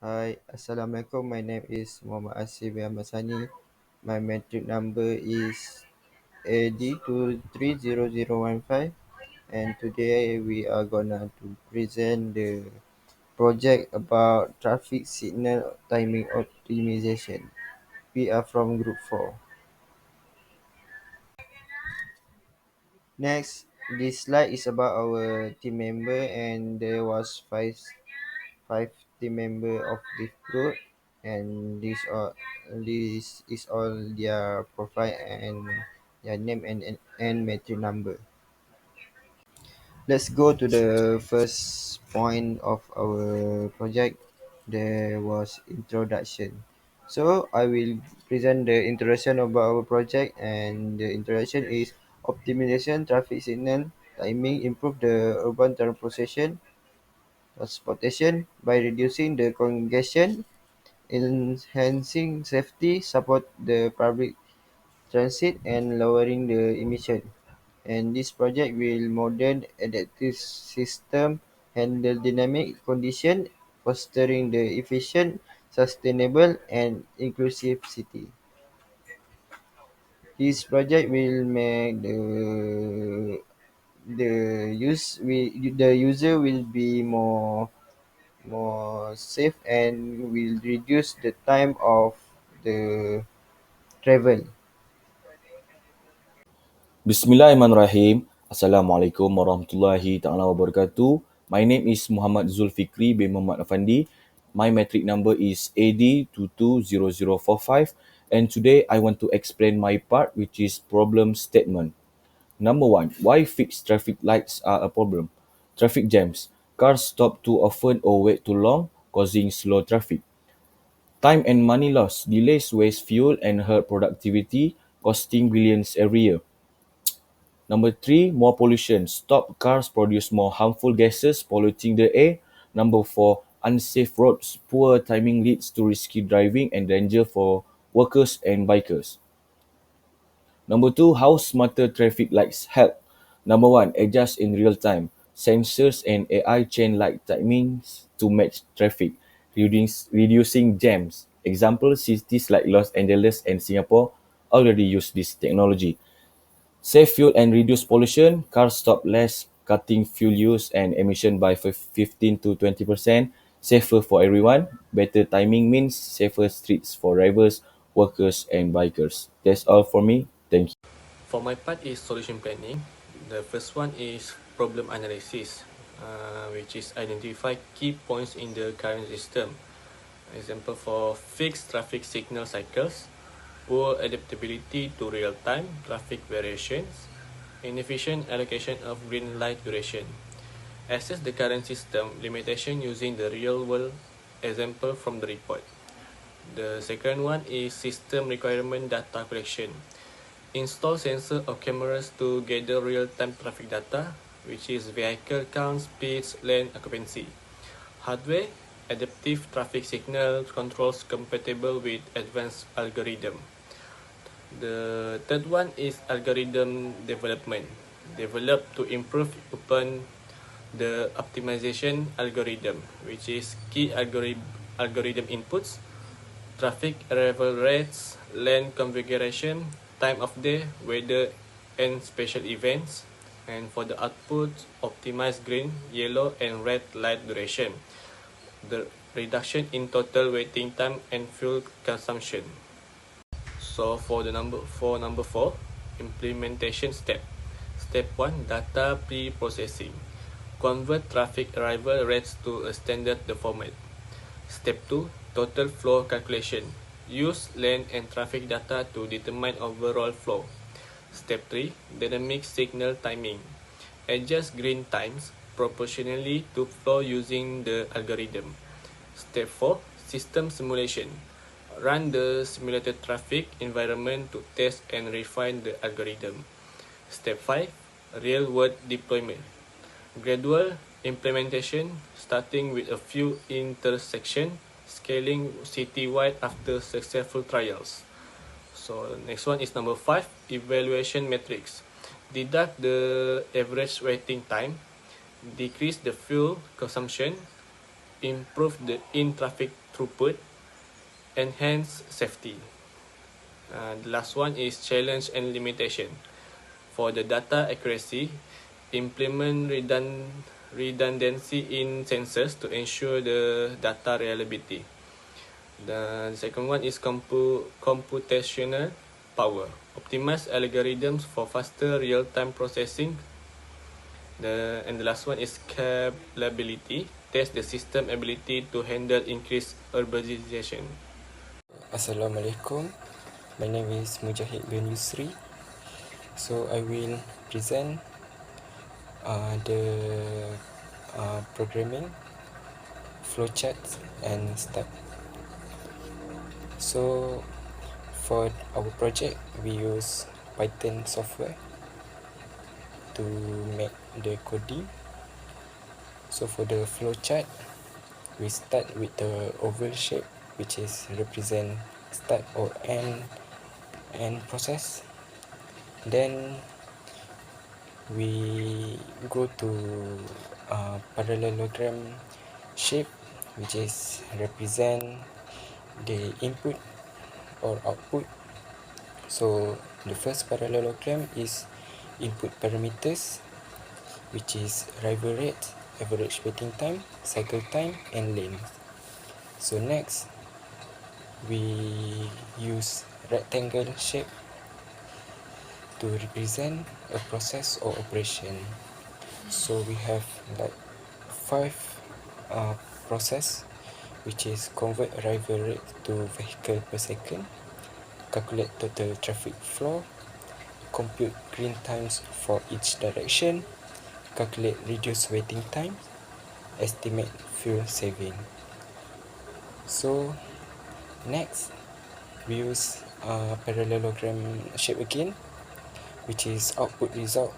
Hi, Assalamualaikum. My name is Muhammad Asif bin Ahmad Sani. My metric number is AD2420015, and today we are gonna to present the project about traffic signal timing optimization. We are from group 4. Next, this slide is about our team member, and there was five team member of this group, and this is all their profile and their name and metric number. Let's go to the first point of our project. There was introduction. So I will present the introduction about our project, and the introduction is optimization traffic signal timing improve the urban transportation by reducing the congestion, enhancing safety, support the public transit, and lowering the emission. And this project will modern adaptive system handle dynamic condition, fostering the efficient, sustainable, and inclusive city. This project will make the user will be more safe and will reduce the time of the travel. Bismillahirrahmanirrahim. Assalamualaikum warahmatullahi taala wabarakatuh. My name is Muhammad Zulfikri bin Muhammad Afandi. My metric number is AD220045, and today I want to explain my part, which is problem statement. Number 1, why fixed traffic lights are a problem? Traffic jams. Cars stop too often or wait too long, causing slow traffic. Time and money loss. Delays waste fuel and hurt productivity, costing billions every year. Number 3, more pollution. Stop cars produce more harmful gases, polluting the air. Number 4, unsafe roads. Poor timing leads to risky driving and danger for workers and bikers. Number 2, how smarter traffic lights help. Number 1, adjust in real time. Sensors and AI chain light timings to match traffic, reducing jams. Example, cities like Los Angeles and Singapore already use this technology. Save fuel and reduce pollution. Cars stop less, cutting fuel use and emission by 15 to 20%. Safer for everyone. Better timing means safer streets for drivers, workers, and bikers. That's all for me. Thank you. For my part is solution planning. The first one is problem analysis, which is identify key points in the current system. Example for fixed traffic signal cycles, poor adaptability to real-time traffic variations, inefficient allocation of green light duration. Assess the current system limitation using the real-world example from the report. The second one is system requirement data collection. Install sensor or cameras to gather real-time traffic data, which is vehicle count, speeds, lane occupancy. Hardware, adaptive traffic signal controls compatible with advanced algorithm. The third one is algorithm development. Develop to improve upon the optimization algorithm, which is key algorithm inputs, traffic arrival rates, lane configuration, time of day, weather, and special events. And for the output, optimize green, yellow, and red light duration. The reduction in total waiting time and fuel consumption. So for number 4, implementation step. Step 1, data pre-processing. Convert traffic arrival rates to a standard format. Step 2, total flow calculation. Use lane and traffic data to determine overall flow. Step 3, dynamic signal timing. Adjust green times proportionally to flow using the algorithm. Step 4, system simulation. Run the simulated traffic environment to test and refine the algorithm. Step 5, real-world deployment. Gradual implementation starting with a few intersections, scaling citywide after successful trials. So next one is number 5, evaluation metrics. Deduct the average waiting time, decrease the fuel consumption, improve the in-traffic throughput, enhance safety. The last one is challenge and limitation. For the data accuracy, implement redundancy in sensors to ensure the data reliability. The second one is computational power. Optimize algorithms for faster real-time processing. And the last one is scalability. Test the system ability to handle increased urbanization. Assalamualaikum. My name is Mujahid bin Yusri. So I will present the programming, flowcharts and step. So for our project, we use Python software to make the coding. So for the flowchart, we start with the oval shape, which is represent start or end process. Then we go to parallelogram shape, which is represent the input or output. So the first parallelogram is input parameters, which is arrival rate, average waiting time, cycle time and length. So next we use rectangle shape to represent a process or operation. So we have like 5 process, which is convert arrival rate to vehicle per second, calculate total traffic flow, compute green times for each direction, calculate reduced waiting time, estimate fuel saving. So next we use parallelogram shape again, which is output result,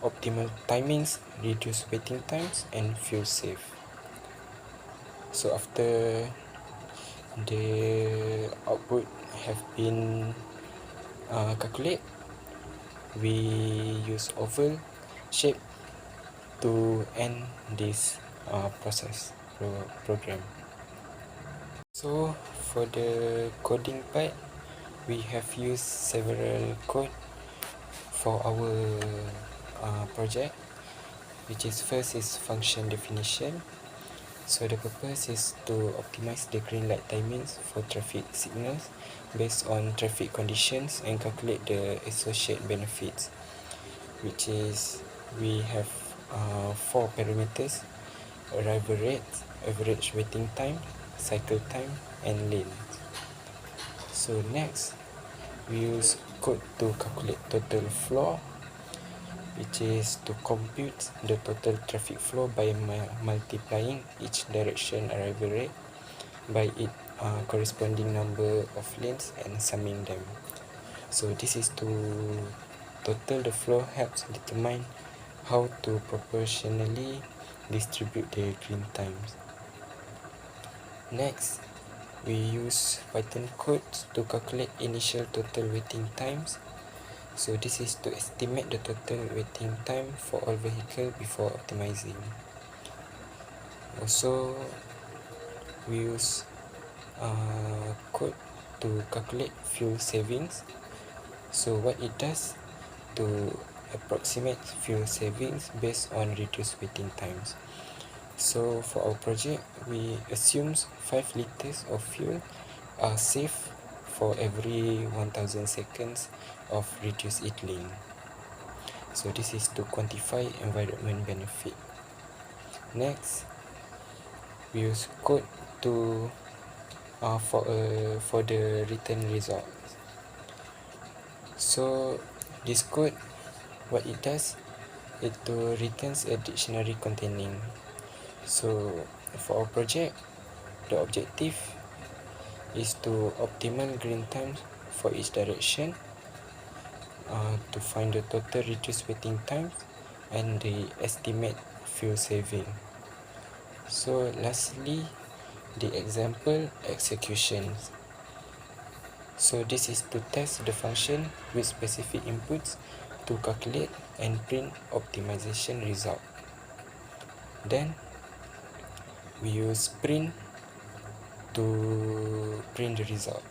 optimal timings, reduce waiting times and fuel save. So after the output have been calculate, we use oval shape to end this program. So for the coding part, we have used several code for our project, which is first is function definition. So the purpose is to optimize the green light timings for traffic signals based on traffic conditions and calculate the associated benefits, which is we have 4 parameters: arrival rate, average waiting time, cycle time and length. So next we use code to calculate total flow, which is to compute the total traffic flow by multiplying each direction arrival rate by its corresponding number of lanes and summing them. So this is to total the flow helps determine how to proportionally distribute the green times. Next, we use Python code to calculate initial total waiting times. So this is to estimate the total waiting time for all vehicles before optimizing. Also, we use code to calculate fuel savings. So what it does to approximate fuel savings based on reduced waiting times. So for our project, we assume 5 liters of fuel are safe for every 1000 seconds of reduced idling. So this is to quantify environment benefit. Next, we use code to for the return result. So this code, what it does, it to returns a dictionary containing. So for our project, the objective is to optimal green time for each direction, to find the total reduced waiting time and the estimate fuel saving. So lastly, the example executions. So this is to test the function with specific inputs to calculate and print optimization result. Then we use print to print the result.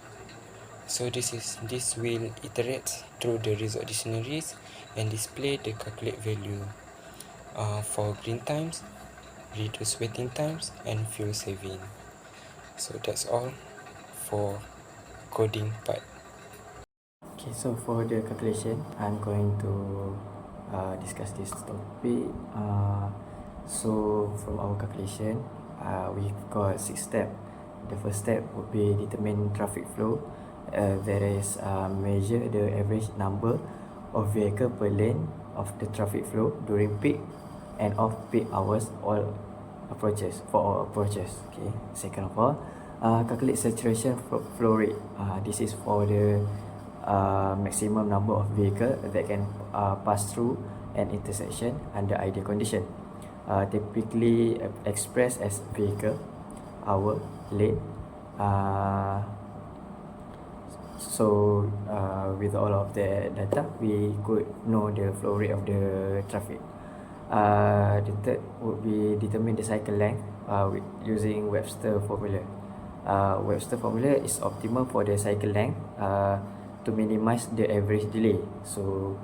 So this will iterate through the result dictionaries and display the calculate value for green times, reduce waiting times, and fuel saving. So that's all for coding part. Okay, so for the calculation, I'm going to discuss this topic. So from our calculation, we've got 6 steps. The first step would be determine traffic flow. That is measure the average number of vehicle per lane of the traffic flow during peak and off peak hours all approaches for all approaches. Okay. Second of all, calculate saturation flow rate. This is for the maximum number of vehicle that can pass through an intersection under ideal condition. Typically expressed as vehicle, hour, lane. With all of the data, we could know the flow rate of the traffic. The third would be determine the cycle length with using Webster formula. Webster formula is optimal for the cycle length to minimize the average delay. So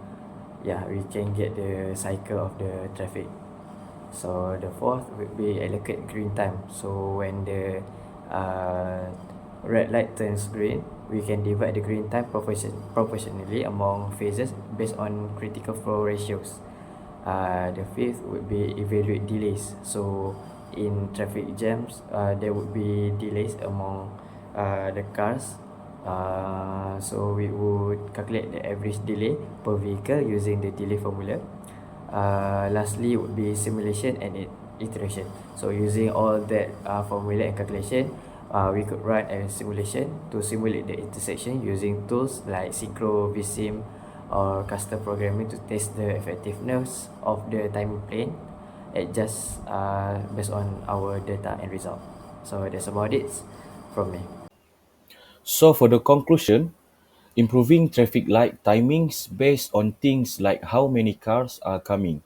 yeah, we can get the cycle of the traffic. So the fourth would be allocate green time. So when the red light turns green, we can divide the green time proportionally among phases based on critical flow ratios. The fifth would be evaluate delays. So in traffic jams, there would be delays among the cars. So we would calculate the average delay per vehicle using the delay formula. Lastly would be simulation and iteration. So using all that formula and calculation, we could run a simulation to simulate the intersection using tools like synchro, vsim, or custom programming to test the effectiveness of the timing plane adjust based on our data and result. So that's about it from me. So for the conclusion, improving traffic light timings based on things like how many cars are coming,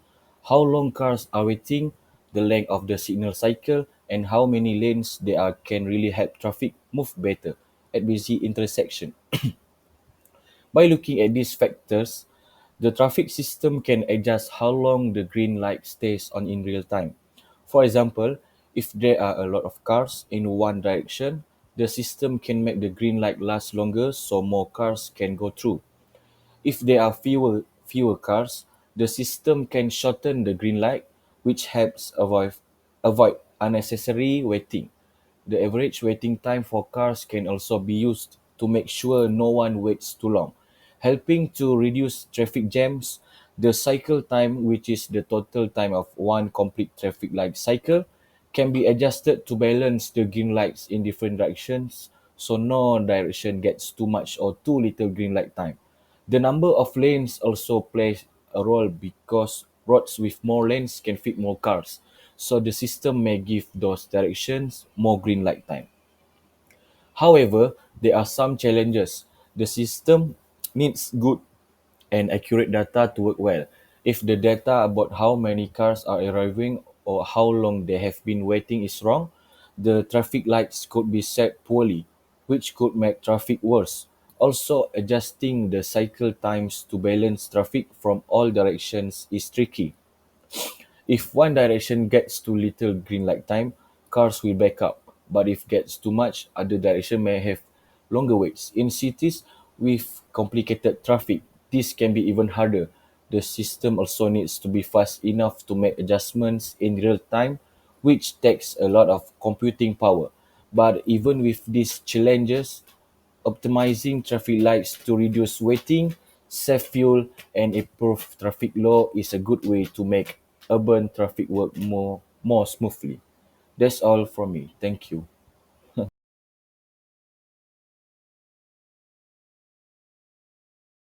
how long cars are waiting, the length of the signal cycle, and how many lanes there are can really help traffic move better at busy intersection. By looking at these factors, the traffic system can adjust how long the green light stays on in real time. For example, if there are a lot of cars in one direction, the system can make the green light last longer so more cars can go through. If there are fewer cars, the system can shorten the green light, which helps avoid unnecessary waiting. The average waiting time for cars can also be used to make sure no one waits too long, helping to reduce traffic jams. The cycle time, which is the total time of one complete traffic light cycle, can be adjusted to balance the green lights in different directions so no direction gets too much or too little green light time. The number of lanes also plays a role because roads with more lanes can fit more cars, so the system may give those directions more green light time. However, there are some challenges. The system needs good and accurate data to work well. If the data about how many cars are arriving or how long they have been waiting is wrong, the traffic lights could be set poorly, which could make traffic worse. Also, adjusting the cycle times to balance traffic from all directions is tricky. If one direction gets too little green light time, cars will back up. But if gets too much, other direction may have longer waits. In cities with complicated traffic, this can be even harder. The system also needs to be fast enough to make adjustments in real time, which takes a lot of computing power. But even with these challenges, optimizing traffic lights to reduce waiting, save fuel, and improve traffic law is a good way to make urban traffic work more smoothly. That's all from me. Thank you.